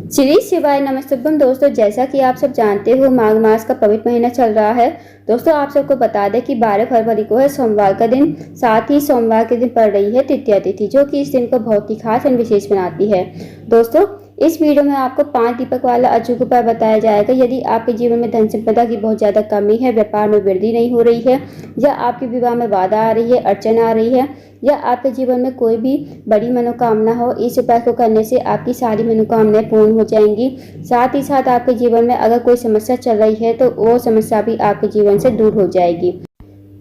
श्री शिवाय नमस्तुभ्यम। दोस्तों, जैसा कि आप सब जानते हो, माघ मास का पवित्र महीना चल रहा है। दोस्तों, आप सबको बता दें कि 12 फरवरी को है सोमवार का दिन। साथ ही सोमवार के दिन पड़ रही है तृतीया तिथि, जो कि इस दिन को बहुत ही खास और विशेष बनाती है। दोस्तों, इस वीडियो में आपको 5 दीपक वाला अचूक उपाय बताया जाएगा। यदि आपके जीवन में धन संपदा की बहुत ज्यादा कमी है, व्यापार में वृद्धि नहीं हो रही है, या आपके विवाह में बाधा आ रही है, अड़चन आ रही है, या आपके जीवन में कोई भी बड़ी मनोकामना हो, इस उपाय को करने से आपकी सारी मनोकामनाएं पूर्ण हो जाएंगी। साथ ही साथ आपके जीवन में अगर कोई समस्या चल रही है तो वो समस्या भी आपके जीवन से दूर हो जाएगी।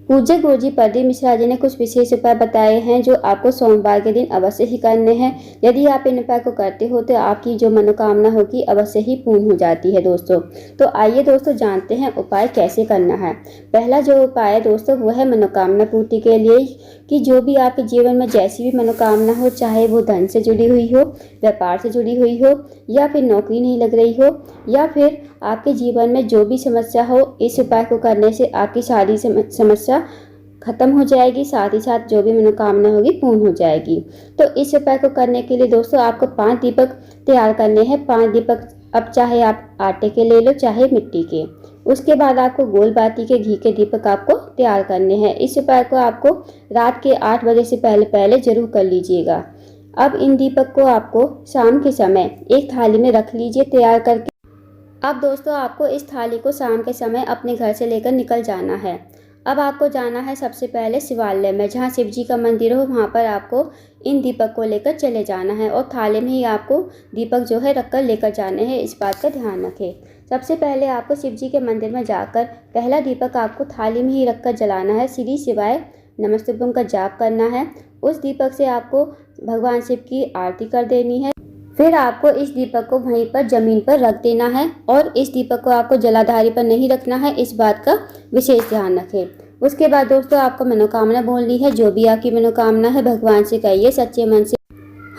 पूज्य गुरुजी प्रदीप मिश्रा जी ने कुछ विशेष उपाय बताए हैं जो आपको सोमवार के दिन अवश्य ही करने हैं। यदि आप इन उपाय को करते हो तो आपकी जो मनोकामना होगी अवश्य ही पूर्ण हो जाती है। दोस्तों, तो आइए दोस्तों जानते हैं उपाय कैसे करना है। पहला जो उपाय है दोस्तों, वो है मनोकामना पूर्ति के लिए, कि जो भी आपके जीवन में जैसी भी मनोकामना हो, चाहे वो धन से जुड़ी हुई हो, व्यापार से जुड़ी हुई हो, या फिर नौकरी नहीं लग रही हो, या फिर आपके जीवन में जो भी समस्या हो, इस उपाय को करने से आपकी सारी समस्या खत्म हो जाएगी। साथ ही साथ जो भी मनोकामना होगी पूर्ण हो जाएगी। तो इस उपाय को करने के लिए दोस्तों आपको 5 दीपक तैयार करने हैं। 5 दीपक अब चाहे आप आटे के ले लो, चाहे मिट्टी के। उसके बाद आपको गोल बाती के घी के दीपक आपको तैयार करने हैं। इस उपाय को आपको रात के 8 बजे से पहले पहले जरूर कर लीजिएगा। अब इन दीपक को आपको शाम के समय एक थाली में रख लीजिए तैयार करके। अब दोस्तों आपको इस थाली को शाम के समय अपने घर से लेकर निकल जाना है। अब आपको जाना है सबसे पहले शिवालय में, जहाँ शिव जी का मंदिर हो, वहाँ पर आपको इन दीपक को लेकर चले जाना है और थाली में ही आपको दीपक जो है रखकर लेकर जाने हैं। इस बात का ध्यान रखें। सबसे पहले आपको शिव जी के मंदिर में जाकर पहला दीपक आपको थाली में ही रखकर जलाना है। श्री शिवाय नमस्तुभ्यम का जाप करना है। उस दीपक से आपको भगवान शिव की आरती कर देनी है। फिर आपको इस दीपक को वहीं पर जमीन पर रख देना है और इस दीपक को आपको जलाधारी पर नहीं रखना है। इस बात का विशेष ध्यान रखें। उसके बाद दोस्तों आपको मनोकामना बोलनी है। जो भी आपकी मनोकामना है भगवान से कहिए, सच्चे मन से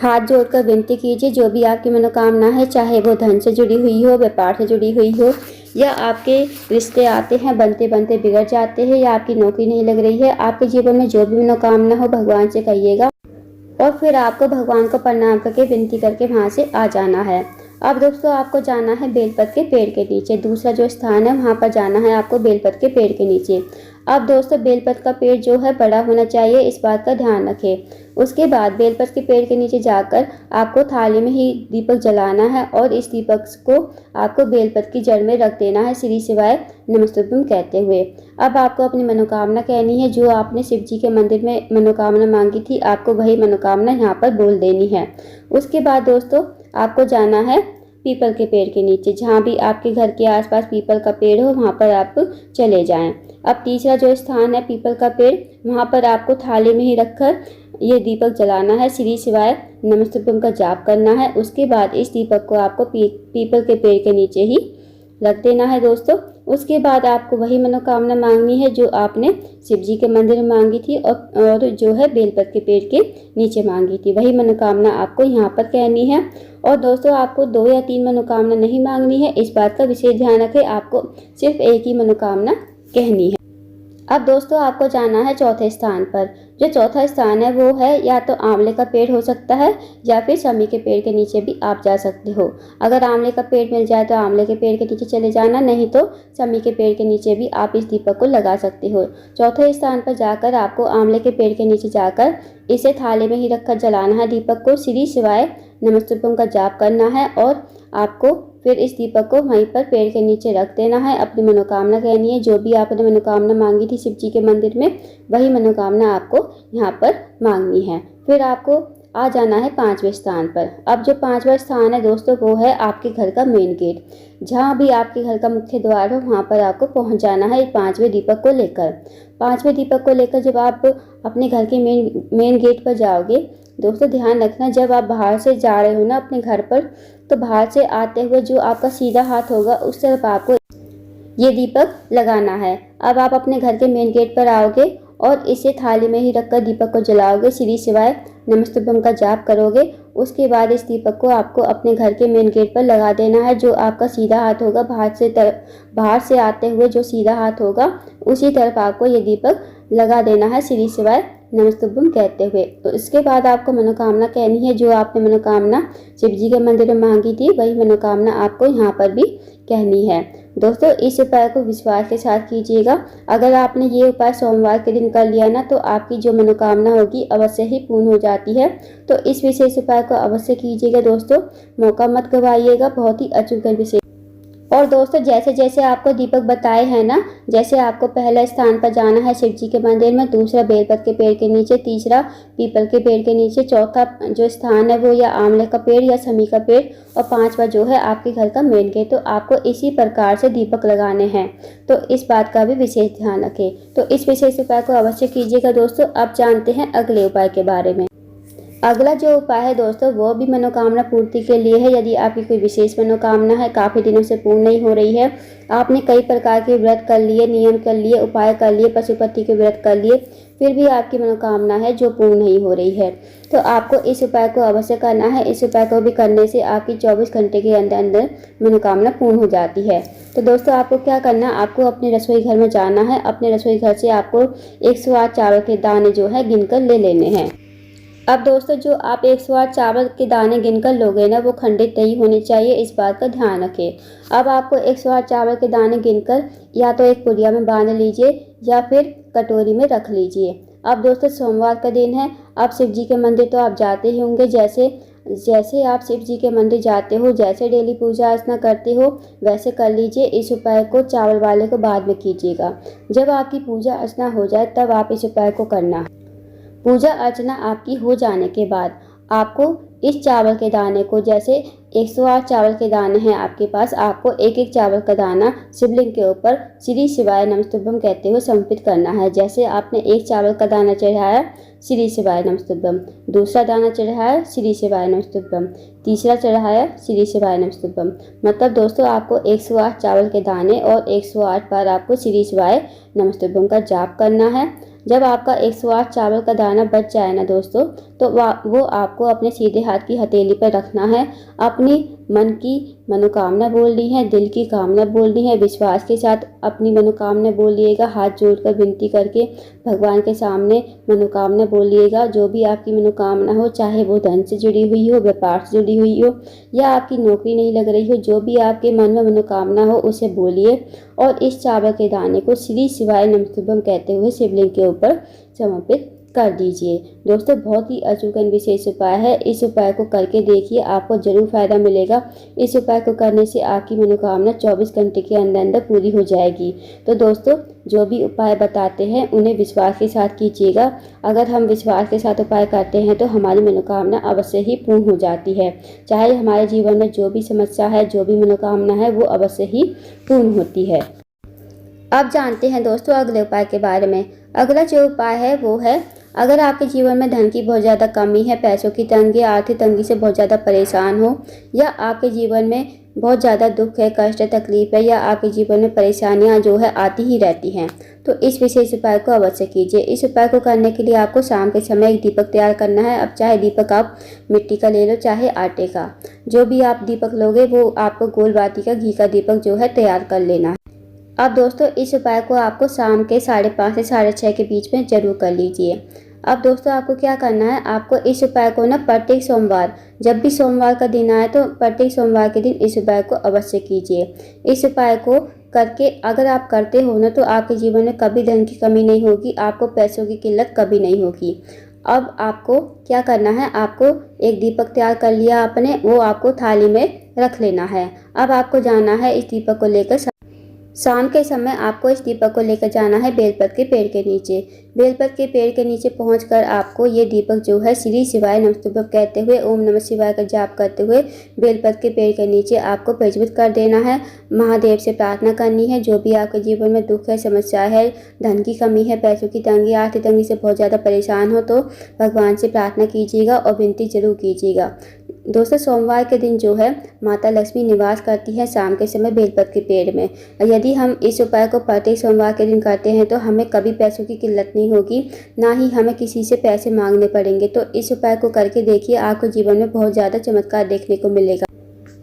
हाथ जोड़कर विनती कीजिए। जो भी आपकी मनोकामना है, चाहे वो धन से जुड़ी हुई हो, व्यापार से जुड़ी हुई हो, या आपके रिश्ते आते हैं बनते बनते बिगड़ जाते हैं, या आपकी नौकरी नहीं लग रही है, आपके जीवन में जो भी मनोकामना हो भगवान से कहिएगा और फिर आपको भगवान को प्रणाम करके विनती करके वहाँ से आ जाना है। अब दोस्तों आपको जाना है बेलपत के पेड़ के नीचे। दूसरा जो स्थान है वहाँ पर जाना है आपको बेलपत के पेड़ के नीचे। अब दोस्तों बेलपत का पेड़ जो है बड़ा होना चाहिए, इस बात का ध्यान रखें। उसके बाद बेलपत के पेड़ के नीचे जाकर आपको थाली में ही दीपक जलाना है और इस दीपक को आपको बेलपत की जड़ में रख देना है, श्री शिवाय नमस्तुभ्यम कहते हुए। अब आपको अपनी मनोकामना कहनी है। जो आपने शिव जी के मंदिर में मनोकामना मांगी थी, आपको वही मनोकामना यहाँ पर बोल देनी है। उसके बाद दोस्तों आपको जाना है पीपल के पेड़ के नीचे। जहाँ भी आपके घर के आसपास पीपल का पेड़ हो वहाँ पर आप चले जाएं। अब तीसरा जो स्थान है पीपल का पेड़, वहाँ पर आपको थाली में ही रखकर ये दीपक जलाना है, श्री शिवाय नमस्तुभ्यम का जाप करना है। उसके बाद इस दीपक को आपको पीपल के पेड़ के नीचे ही रख देना है दोस्तों। उसके बाद आपको वही मनोकामना मांगनी है जो आपने शिव जी के मंदिर में मांगी थी और जो है बेलपत के पेड़ के नीचे मांगी थी, वही मनोकामना आपको यहाँ पर कहनी है। और दोस्तों आपको 2 या 3 मनोकामना नहीं मांगनी है, इस बात का विशेष ध्यान रखें। आपको सिर्फ एक ही मनोकामना कहनी है। अब दोस्तों आपको जाना है चौथे स्थान पर। जो चौथा स्थान है वो है या तो आंवले का पेड़ हो सकता है या फिर शमी के पेड़ के नीचे भी आप जा सकते हो। अगर आंवले का पेड़ मिल जाए तो आंवले के पेड़ के नीचे चले जाना, नहीं तो शमी के पेड़ के नीचे भी आप इस दीपक को लगा सकते हो। चौथे स्थान पर जाकर आपको आंवले के पेड़ के नीचे जाकर इसे थाली में ही रखकर जलाना है दीपक को, श्री शिवाय नमस्तुभ्यम का जाप करना है और आपको फिर इस दीपक को वहीं पर पेड़ के नीचे रख देना है। अपनी मनोकामना कहनी है। जो भी आपने मनोकामना मांगी थी शिव जी के मंदिर में, वही मनोकामना आपको यहाँ पर मांगनी है। फिर आपको आ जाना है 5वें स्थान पर। अब जो 5वां स्थान है दोस्तों वो है आपके घर का मेन गेट। जहाँ भी आपके घर का मुख्य द्वार हो वहाँ पर आपको पहुँच जाना है 5वें दीपक को लेकर। 5वें दीपक को लेकर जब आप अपने घर के मेन गेट पर जाओगे दोस्तों, ध्यान रखना जब आप बाहर से जा रहे हो ना अपने घर पर, तो बाहर से आते हुए जो आपका सीधा हाथ होगा उस तरफ आपको ये दीपक लगाना है। अब आप अपने घर के मेन गेट पर आओगे और इसे थाली में ही रखकर दीपक को जलाओगे, श्री शिवाय नमस्तुभ्यम का जाप करोगे। उसके बाद इस दीपक को आपको अपने घर के मेन गेट पर लगा देना है। जो आपका सीधा हाथ होगा, बाहर से आते हुए जो सीधा हाथ होगा उसी तरफ आपको ये दीपक लगा देना है, श्री शिवाय नमस्तुभ्यं कहते हुए। तो इसके बाद आपको मनोकामना कहनी है, जो आपने मनोकामना शिव जी के मंदिर में मांगी थी वही मनोकामना आपको यहाँ पर भी कहनी है। दोस्तों इस उपाय को विश्वास के साथ कीजिएगा। अगर आपने ये उपाय सोमवार के दिन कर लिया ना तो आपकी जो मनोकामना होगी अवश्य ही पूर्ण हो जाती है। तो इस विशेष उपाय को अवश्य कीजिएगा दोस्तों, मौका मत गवाइएगा, बहुत ही अचूक विशेष। और दोस्तों जैसे जैसे आपको दीपक बताए हैं ना, जैसे आपको पहले स्थान पर जाना है शिव जी के मंदिर में, दूसरा बेलपत के पेड़ के नीचे, तीसरा पीपल के पेड़ के नीचे, चौथा जो स्थान है वो या आंवले का पेड़ या समी का पेड़, और पांचवा जो है आपके घर का मेन गेट। तो आपको इसी प्रकार से दीपक लगाने हैं, तो इस बात का भी विशेष ध्यान रखें। तो इस विशेष उपाय को अवश्य कीजिएगा दोस्तों। अब जानते हैं अगले उपाय के बारे में। अगला जो उपाय है दोस्तों वो भी मनोकामना पूर्ति के लिए है। यदि आपकी कोई विशेष मनोकामना है, काफ़ी दिनों से पूर्ण नहीं हो रही है, आपने कई प्रकार के व्रत कर लिए, नियम कर लिए, उपाय कर लिए, पशुपति के व्रत कर लिए, फिर भी आपकी मनोकामना है जो पूर्ण नहीं हो रही है, तो आपको इस उपाय को अवश्य करना है। इस उपाय को भी करने से आपकी 24 घंटे के अंदर अंदर मनोकामना पूर्ण हो जाती है। तो दोस्तों आपको क्या करना है, आपको अपने रसोई घर में जाना है। अपने रसोई घर से आपको 108 चावल के दाने जो है गिनकर ले लेने हैं। अब दोस्तों जो आप 108 चावल के दाने गिनकर लोगे ना वो खंडित नहीं होने चाहिए, इस बात का ध्यान रखें। अब आपको 108 चावल के दाने गिनकर या तो एक पुड़िया में बांध लीजिए या फिर कटोरी में रख लीजिए। अब दोस्तों सोमवार का दिन है, आप शिव जी के मंदिर तो आप जाते ही होंगे। जैसे आप शिव जी के मंदिर जाते हो, जैसे डेली पूजा अर्चना करते हो वैसे कर लीजिए। इस उपाय को चावल वाले को बाद में कीजिएगा। जब आपकी पूजा अर्चना हो जाए तब आप इस उपाय को करना है। पूजा अर्चना आपकी हो जाने के बाद आपको इस चावल के दाने को, जैसे 108 चावल के दाने हैं आपके पास, आपको एक एक चावल का दाना शिवलिंग के ऊपर श्री शिवाय नमस्तुभ्यम कहते हुए समर्पित करना है। जैसे आपने एक चावल का दाना चढ़ाया श्री शिवाय नमस्तुभ्यम, दूसरा दाना चढ़ाया श्री शिवाय नमस्तुभ्यम, तीसरा चढ़ाया श्री शिवाय नमस्तुभ्यम। मतलब दोस्तों आपको 108 चावल के दाने और 108 बार आपको श्री शिवाय नमस्तुभ्यम का जाप करना है। जब आपका 108 चावल का दाना बच जाए ना दोस्तों, तो वो आपको अपने सीधे हाथ की हथेली पर रखना है। अपनी मन की मनोकामना बोलनी है, दिल की कामना बोलनी है, विश्वास के साथ अपनी मनोकामना बोलिएगा। हाथ जोड़कर विनती करके भगवान के सामने मनोकामना बोलिएगा। जो भी आपकी मनोकामना हो, चाहे वो धन से जुड़ी हुई हो, व्यापार से जुड़ी हुई हो, या आपकी नौकरी नहीं लग रही हो, जो भी आपके मन में मनोकामना हो उसे बोलिए और इस चावल के दाने को श्री शिवाय नमस्तुभ्यम कहते हुए शिवलिंग के ऊपर समर्पित कर दीजिए। दोस्तों बहुत ही अचूक विशेष उपाय है, इस उपाय को करके देखिए, आपको जरूर फायदा मिलेगा। इस उपाय को करने से आपकी मनोकामना 24 घंटे के अंदर अंदर पूरी हो जाएगी। तो दोस्तों जो भी उपाय बताते हैं उन्हें विश्वास के साथ कीजिएगा। अगर हम विश्वास के साथ उपाय करते हैं तो हमारी मनोकामना अवश्य ही पूर्ण हो जाती है। चाहे हमारे जीवन में जो भी समस्या है, जो भी मनोकामना है, वो अवश्य ही पूर्ण होती है। अब जानते हैं दोस्तों अगले उपाय के बारे में। अगला जो उपाय है वो है, अगर आपके जीवन में धन की बहुत ज़्यादा कमी है, पैसों की तंगी, आर्थिक तंगी से बहुत ज़्यादा परेशान हो, या आपके जीवन में बहुत ज़्यादा दुख है, कष्ट है, तकलीफ है, या आपके जीवन में परेशानियां जो है आती ही रहती हैं, तो इस विशेष उपाय को अवश्य कीजिए। इस उपाय को करने के लिए आपको शाम के समय एक दीपक तैयार करना है। अब चाहे दीपक आप मिट्टी का ले लो, चाहे आटे का, जो भी आप दीपक लोगे वो आपको गोल बाती का घी का दीपक जो है तैयार कर लेना है। अब दोस्तों इस उपाय को आपको शाम के 5:30 से 6:30 के बीच में जरूर कर लीजिए। अब दोस्तों आपको क्या करना है, आपको इस उपाय को ना प्रत्येक सोमवार, जब भी सोमवार का दिन आए तो प्रत्येक सोमवार के दिन इस उपाय को अवश्य कीजिए। इस उपाय को करके अगर आप करते हो ना तो आपके जीवन में कभी धन की कमी नहीं होगी, आपको पैसों की किल्लत कभी नहीं होगी। अब आपको क्या करना है, आपको एक दीपक तैयार कर लिया आपने, वो आपको थाली में रख लेना है। अब आपको जाना है इस दीपक को लेकर, शाम के समय आपको इस दीपक को लेकर जाना है बेलपत के पेड़ के नीचे। बेलपत के पेड़ के नीचे पहुंचकर आपको ये दीपक जो है श्री शिवाय नमस्तुभ्यम कहते हुए, ओम नमः शिवाय का जाप करते हुए बेलपत के पेड़ के नीचे आपको प्रज्वलित कर देना है। महादेव से प्रार्थना करनी है, जो भी आपके जीवन में दुख है, समस्या है, धन की कमी है, पैसों की तंगी, आर्थिक तंगी से बहुत ज़्यादा परेशान हो तो भगवान से प्रार्थना कीजिएगा और विनती जरूर कीजिएगा। दोस्तों सोमवार के दिन जो है माता लक्ष्मी निवास करती है शाम के समय बेलपत के पेड़ में। यदि हम इस उपाय को प्रत्येक सोमवार के दिन करते हैं तो हमें कभी पैसों की किल्लत नहीं होगी, ना ही हमें किसी से पैसे मांगने पड़ेंगे। तो इस उपाय को करके देखिए, आपको जीवन में बहुत ज़्यादा चमत्कार देखने को मिलेगा।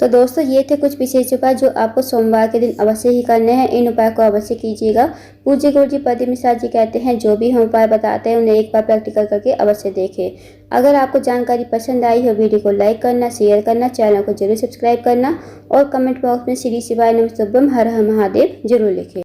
तो दोस्तों ये थे कुछ विशेष उपाय जो आपको सोमवार के दिन अवश्य ही करने हैं। इन उपाय को अवश्य कीजिएगा। पूज्य गुरु जी पद्म मिश्रा जी कहते हैं जो भी हम उपाय बताते हैं उन्हें एक बार प्रैक्टिकल करके अवश्य देखें। अगर आपको जानकारी पसंद आई हो वीडियो को लाइक करना, शेयर करना, चैनल को जरूर सब्सक्राइब करना और कमेंट बॉक्स में श्री शिवाय नमः शुभम हर हर महादेव जरूर लिखें।